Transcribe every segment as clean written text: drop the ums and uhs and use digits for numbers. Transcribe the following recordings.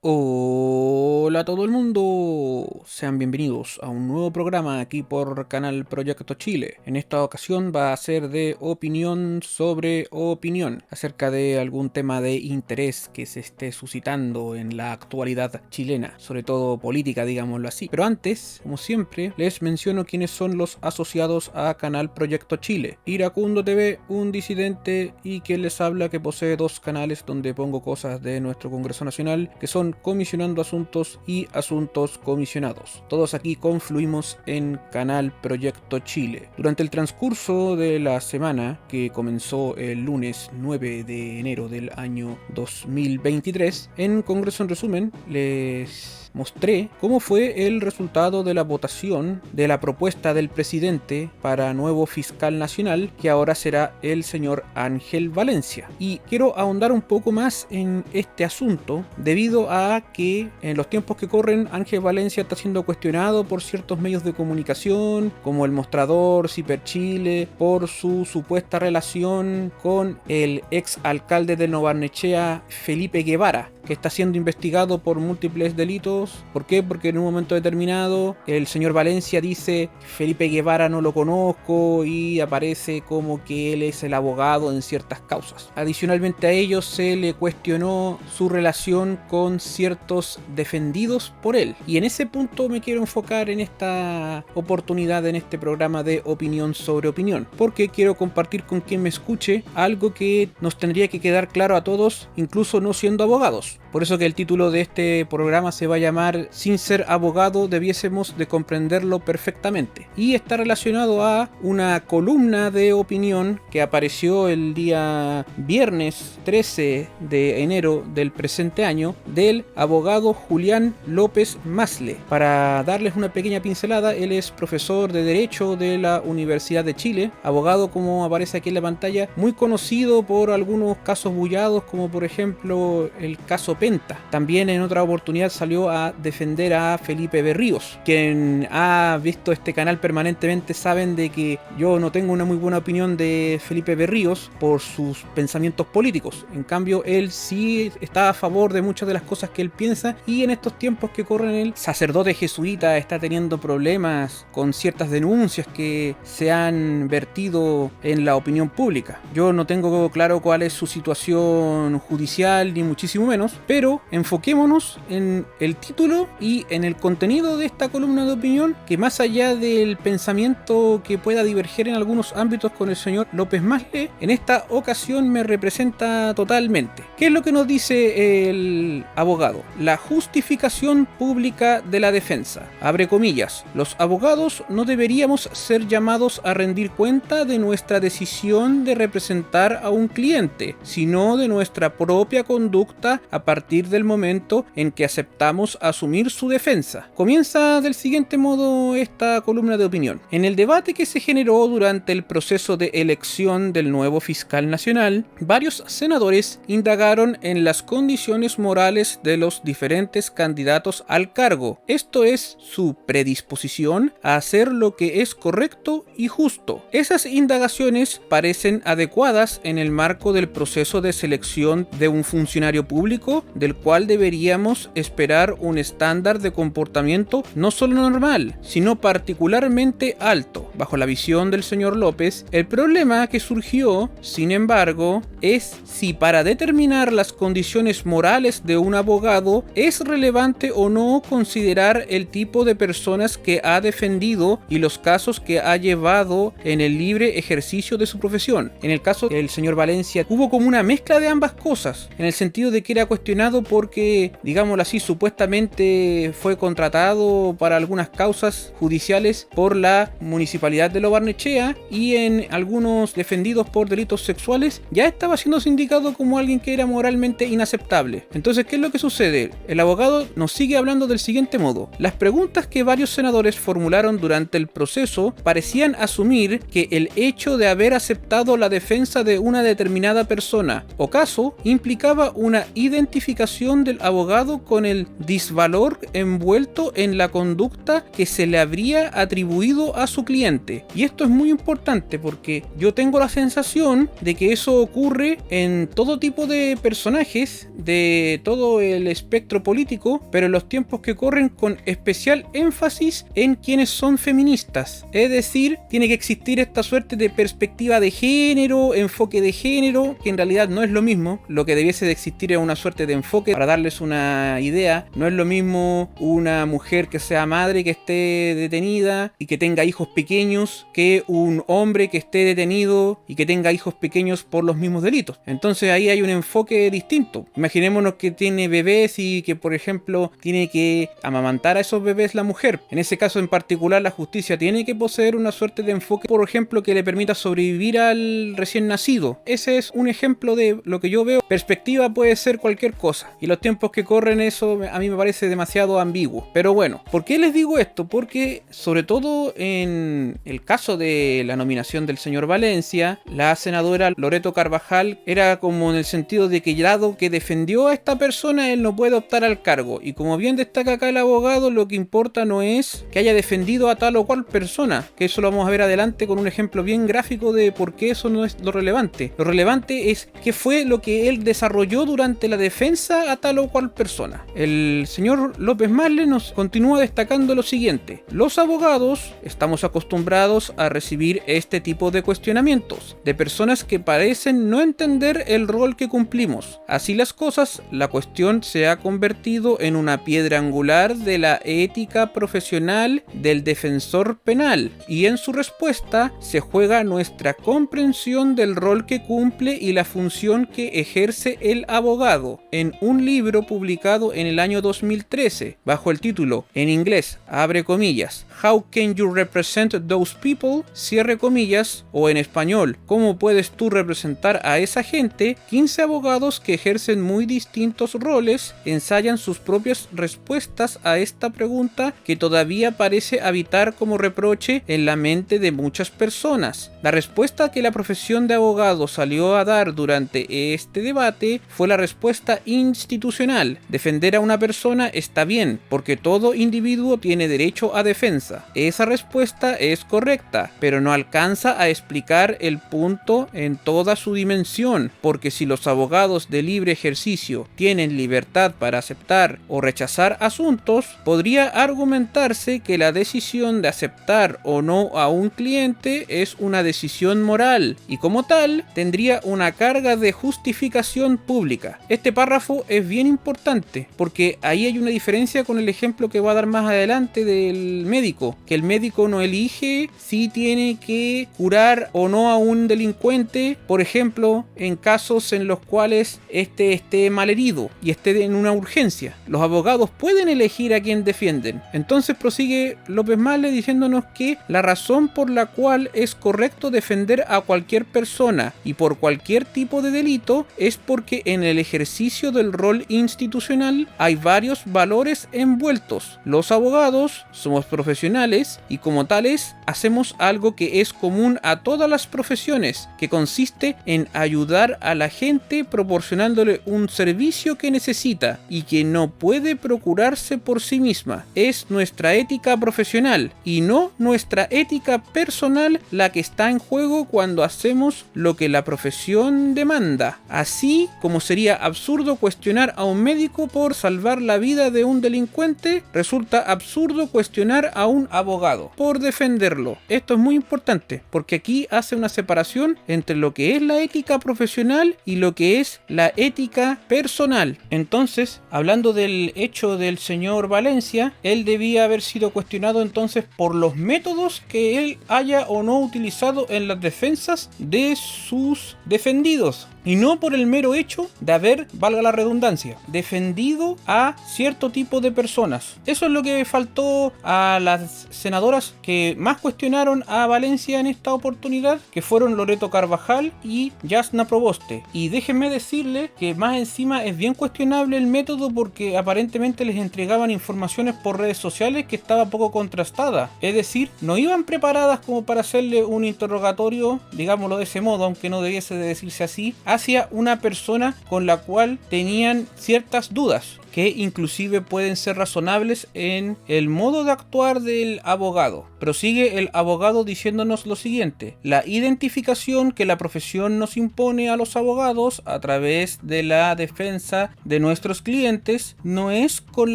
Hola a todo el mundo, sean bienvenidos a un nuevo programa aquí por Canal Proyecto Chile. En esta ocasión va a ser de opinión sobre opinión, acerca de algún tema de interés que se esté suscitando en la actualidad chilena, sobre todo política, digámoslo así. Pero antes, como siempre, les menciono quiénes son los asociados a Canal Proyecto Chile. Iracundo TV, un disidente, y quien les habla, que posee dos canales donde pongo cosas de nuestro Congreso Nacional, que son Comisionando Asuntos y Asuntos Comisionados. Todos aquí confluimos en Canal Proyecto Chile. Durante el transcurso de la semana, que comenzó el lunes 9 de enero del año 2023, en Congreso en Resumen les mostré cómo fue el resultado de la votación de la propuesta del presidente para nuevo fiscal nacional, que ahora será el señor Ángel Valencia. Y quiero ahondar un poco más en este asunto, debido a que en los tiempos que corren Ángel Valencia está siendo cuestionado por ciertos medios de comunicación, como El Mostrador, Ciper Chile, por su supuesta relación con el ex alcalde de Nova Barnechea, Felipe Guevara, que está siendo investigado por múltiples delitos. ¿Por qué? Porque en un momento determinado el señor Valencia dice: Felipe Guevara no lo conozco, y aparece como que él es el abogado en ciertas causas. Adicionalmente a ello, se le cuestionó su relación con ciertos defendidos por él, y en ese punto me quiero enfocar en esta oportunidad, en este programa de opinión sobre opinión, porque quiero compartir con quien me escuche algo que nos tendría que quedar claro a todos, incluso no siendo abogados. Por eso que el título de este programa se va a llamar Sin ser abogado debiésemos de comprenderlo perfectamente, y está relacionado a una columna de opinión que apareció el día viernes 13 de enero del presente año del abogado Julián López Masle. Para darles una pequeña pincelada, él es profesor de Derecho de la Universidad de Chile, abogado, como aparece aquí en la pantalla, muy conocido por algunos casos bullados, como por ejemplo el caso Penta. También en otra oportunidad salió a defender a Felipe Berríos. Quien ha visto este canal permanentemente saben de que yo no tengo una muy buena opinión de Felipe Berríos por sus pensamientos políticos. En cambio, él sí está a favor de muchas de las cosas que él piensa, y en estos tiempos que corren, el sacerdote jesuita está teniendo problemas con ciertas denuncias que se han vertido en la opinión pública. Yo no tengo claro cuál es su situación judicial, ni muchísimo menos, pero enfoquémonos en el título y en el contenido de esta columna de opinión, que más allá del pensamiento que pueda diverger en algunos ámbitos con el señor López Masle, en esta ocasión me representa totalmente. ¿Qué es lo que nos dice el abogado? La justificación pública de la defensa. Abre comillas: los abogados no deberíamos ser llamados a rendir cuenta de nuestra decisión de representar a un cliente, sino de nuestra propia conducta a partir del momento en que aceptamos asumir su defensa. Comienza del siguiente modo esta columna de opinión. En el debate que se generó durante el proceso de elección del nuevo fiscal nacional, varios senadores indagaron en las condiciones morales de los diferentes candidatos al cargo, esto es, su predisposición a hacer lo que es correcto y justo. Esas indagaciones parecen adecuadas en el marco del proceso de selección de un funcionario público, del cual deberíamos esperar un estándar de comportamiento no solo normal, sino particularmente alto. Bajo la visión del señor López, el problema que surgió, sin embargo, es si para determinar las condiciones morales de un abogado es relevante o no considerar el tipo de personas que ha defendido y los casos que ha llevado en el libre ejercicio de su profesión. En el caso del señor Valencia hubo como una mezcla de ambas cosas, en el sentido de que era cuestionado porque, digámoslo así, supuestamente fue contratado para algunas causas judiciales por la municipalidad de Nova Barnechea, y en algunos defendidos por delitos sexuales ya estaba siendo sindicado como alguien que era moralmente inaceptable. Entonces, ¿qué es lo que sucede? El abogado nos sigue hablando del siguiente modo: las preguntas que varios senadores formularon durante el proceso parecían asumir que el hecho de haber aceptado la defensa de una determinada persona o caso implicaba una identificación identificación del abogado con el disvalor envuelto en la conducta que se le habría atribuido a su cliente. Y esto es muy importante porque yo tengo la sensación de que eso ocurre en todo tipo de personajes de todo el espectro político, pero en los tiempos que corren con especial énfasis en quienes son feministas. Es decir, tiene que existir esta suerte de perspectiva de género, enfoque de género, que en realidad no es lo mismo. Lo que debiese de existir es una suerte de enfoque. Para darles una idea, no es lo mismo una mujer que sea madre que esté detenida y que tenga hijos pequeños que un hombre que esté detenido y que tenga hijos pequeños por los mismos delitos. Entonces ahí hay un enfoque distinto. Imaginémonos que tiene bebés y que, por ejemplo, tiene que amamantar a esos bebés la mujer. En ese caso en particular, la justicia tiene que poseer una suerte de enfoque, por ejemplo, que le permita sobrevivir al recién nacido. Ese es un ejemplo de lo que yo veo. Perspectiva puede ser cualquier cosa, y los tiempos que corren, eso a mí me parece demasiado ambiguo. Pero bueno, ¿por qué les digo esto? Porque sobre todo en el caso de la nominación del señor Valencia, la senadora Loreto Carvajal era como en el sentido de que dado que defendió a esta persona, él no puede optar al cargo. Y como bien destaca acá el abogado, lo que importa no es que haya defendido a tal o cual persona, que eso lo vamos a ver adelante con un ejemplo bien gráfico de por qué eso no es lo relevante. Lo relevante es qué fue lo que él desarrolló durante la defensa a tal o cual persona. El señor López Marle nos continúa destacando lo siguiente: los abogados estamos acostumbrados a recibir este tipo de cuestionamientos de personas que parecen no entender el rol que cumplimos. Así las cosas, la cuestión se ha convertido en una piedra angular de la ética profesional del defensor penal, y en su respuesta se juega nuestra comprensión del rol que cumple y la función que ejerce el abogado. En un libro publicado en el año 2013, bajo el título, en inglés, abre comillas, How can you represent those people? Cierre comillas, o en español, ¿cómo puedes tú representar a esa gente? 15 abogados que ejercen muy distintos roles ensayan sus propias respuestas a esta pregunta que todavía parece habitar como reproche en la mente de muchas personas. La respuesta que la profesión de abogado salió a dar durante este debate fue la respuesta institucional. Defender a una persona está bien, porque todo individuo tiene derecho a defensa. Esa respuesta es correcta, pero no alcanza a explicar el punto en toda su dimensión, porque si los abogados de libre ejercicio tienen libertad para aceptar o rechazar asuntos, podría argumentarse que la decisión de aceptar o no a un cliente es una decisión moral, y como tal, tendría una carga de justificación pública. Este párrafo es bien importante, porque ahí hay una diferencia con el ejemplo que va a dar más adelante del médico, que el médico no elige si tiene que curar o no a un delincuente, por ejemplo, en casos en los cuales este esté malherido y esté en una urgencia. Los abogados pueden elegir a quién defienden. Entonces prosigue López Marle diciéndonos que la razón por la cual es correcto defender a cualquier persona y por cualquier tipo de delito es porque en el ejercicio del rol institucional hay varios valores envueltos. Los abogados somos profesionales y como tales hacemos algo que es común a todas las profesiones, que consiste en ayudar a la gente proporcionándole un servicio que necesita y que no puede procurarse por sí misma. Es nuestra ética profesional y no nuestra ética personal la que está en juego cuando hacemos lo que la profesión demanda. Así como sería absurdo cuestionar a un médico por salvar la vida de un delincuente, resulta absurdo cuestionar a un abogado por defenderlo. Esto es muy importante porque aquí hace una separación entre lo que es la ética profesional y lo que es la ética personal. Entonces, hablando del hecho del señor Valencia, él debía haber sido cuestionado entonces por los métodos que él haya o no utilizado en las defensas de sus defendidos, y no por el mero hecho de haber, valga la redundancia, defendido a cierto tipo de personas. Eso es lo que faltó a las senadoras que más cuestionaron a Valencia en esta oportunidad, que fueron Loreto Carvajal y Jasna Proboste. Y déjenme decirle que más encima es bien cuestionable el método, porque aparentemente les entregaban informaciones por redes sociales que estaba poco contrastada. Es decir, no iban preparadas como para hacerle un interrogatorio, digámoslo de ese modo, aunque no debiese de decirse así, hacia una persona con la cual tenían ciertas dudas, que inclusive pueden ser razonables en el modo de actuar del abogado. Prosigue el abogado diciéndonos lo siguiente: la identificación que la profesión nos impone a los abogados a través de la defensa de nuestros clientes no es con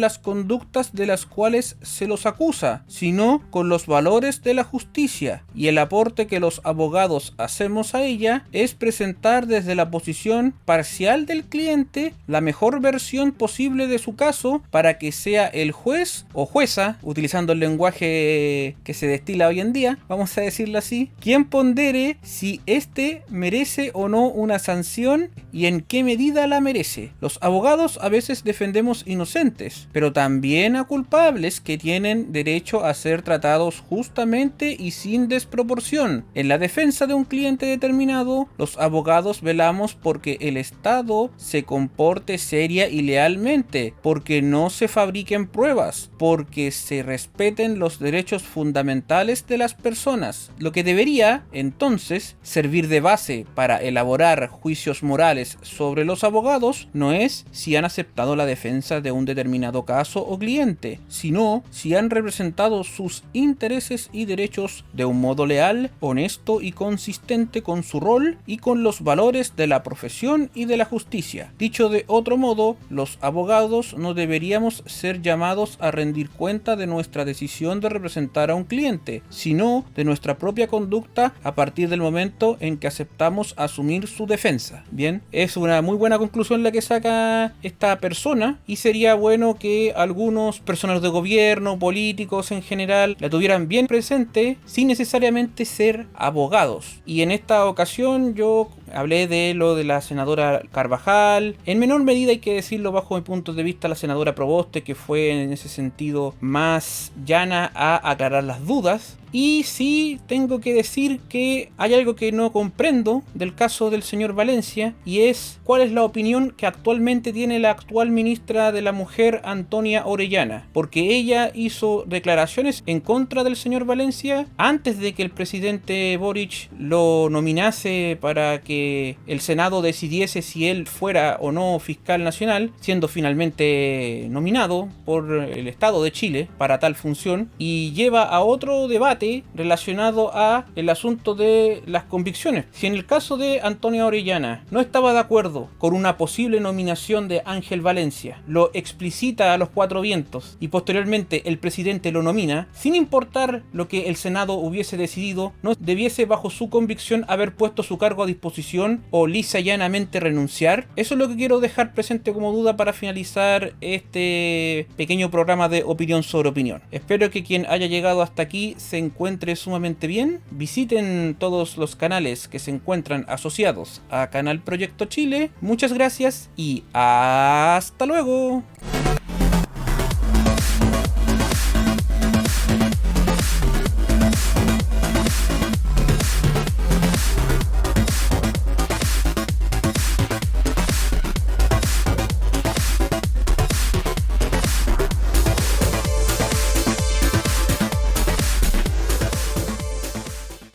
las conductas de las cuales se los acusa, sino con los valores de la justicia, y el aporte que los abogados hacemos a ella es presentar desde la posición parcial del cliente la mejor versión posible de su caso, para que sea el juez o jueza, utilizando el lenguaje que se destila hoy en día, vamos a decirlo así, quien pondere si éste merece o no una sanción y en qué medida la merece. Los abogados a veces defendemos inocentes, pero también a culpables que tienen derecho a ser tratados justamente y sin desproporción. En la defensa de un cliente determinado, los abogados velamos porque el Estado se comporte seria y lealmente, porque no se fabriquen pruebas, porque se respeten los derechos fundamentales de las personas, lo que debería, entonces, servir de base para elaborar juicios morales sobre los abogados no es si han aceptado la defensa de un determinado caso o cliente, sino si han representado sus intereses y derechos de un modo leal, honesto y consistente con su rol y con los valores de la profesión y de la justicia. Dicho de otro modo, los abogados no deberíamos ser llamados a rendir cuenta de nuestra decisión de representar a un cliente, sino de nuestra propia conducta a partir del momento en que aceptamos asumir su defensa. Bien, es una muy buena conclusión la que saca esta persona, y sería bueno que algunos personeros de gobierno, políticos en general, la tuvieran bien presente sin necesariamente ser abogados. Y en esta ocasión yo hablé de lo de la senadora Carvajal, en menor medida, hay que decirlo bajo mi punto de vista, la senadora Proboste, que fue en ese sentido más llana a aclarar las dudas. Y sí tengo que decir que hay algo que no comprendo del caso del señor Valencia, y es cuál es la opinión que actualmente tiene la actual ministra de la Mujer, Antonia Orellana, porque ella hizo declaraciones en contra del señor Valencia antes de que el presidente Boric lo nominase para que el Senado decidiese si él fuera o no fiscal nacional, siendo finalmente nominado por el Estado de Chile para tal función, y lleva a otro debate relacionado a el asunto de las convicciones. Si en el caso de Antonia Orellana no estaba de acuerdo con una posible nominación de Ángel Valencia, lo explicita a los cuatro vientos y posteriormente el presidente lo nomina, sin importar lo que el Senado hubiese decidido, no debiese bajo su convicción haber puesto su cargo a disposición o lisa y llanamente renunciar. Eso es lo que quiero dejar presente como duda para finalizar este pequeño programa de opinión sobre opinión. Espero que quien haya llegado hasta aquí se encuentre sumamente bien. Visiten todos los canales que se encuentran asociados a Canal Proyecto Chile. Muchas gracias y hasta luego.